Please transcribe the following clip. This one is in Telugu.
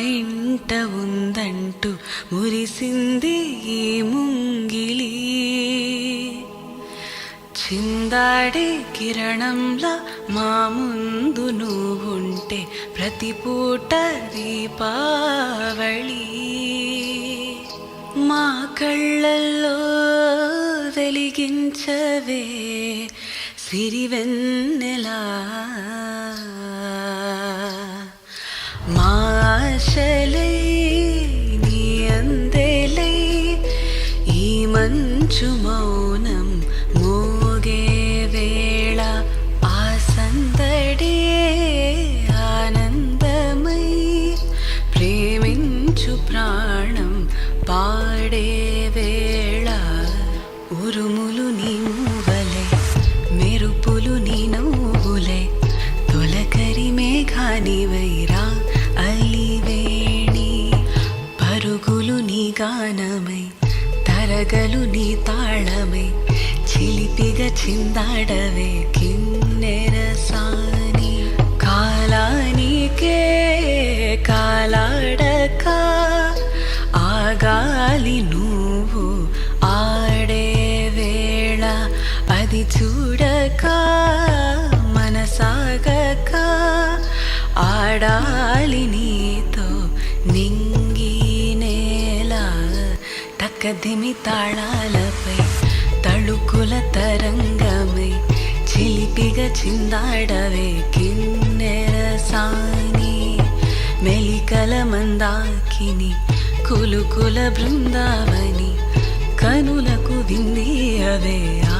ఇంట ఉందంటూ మురిసింది ఈ ముంగిలి. చిందాడే కిరణంలా మా ముందు నువ్వుంటే ప్రతి పూట దీపావళి. మా కళ్ళల్లో వెలిగించవే సిరివెన్నెలా. మా ఆశలై నీ అందెలై ఈ మంచు మౌనం మోగే వేళ ఆ సందడే ఆనందమై ప్రేమించు ప్రాణం పాడే వేళ. ఉరుములు నీ మూవలే మెరుపులు నీ నవ్వులే తొలకరి మేఘానివైరా అలివేణి. పరుగులు నీ గానమై తరగలు నీ తాళమై చిలిపిగా చిందాడవే కిన్నెరసాని. కాలానికే కాలాడక ఆగాలి నువ్వు ఆడే వేళ. అది చూడక మనసాగక ఆడాలి నీతో నింగి నేల. తక్కదిమి తాళాలపై తళుకుల తరంగమై చిలిపిగా చిందాడవే కిన్నెరసాని. మెలికల మందాకిని కులుకుల బృందావని కనులకు విందియవే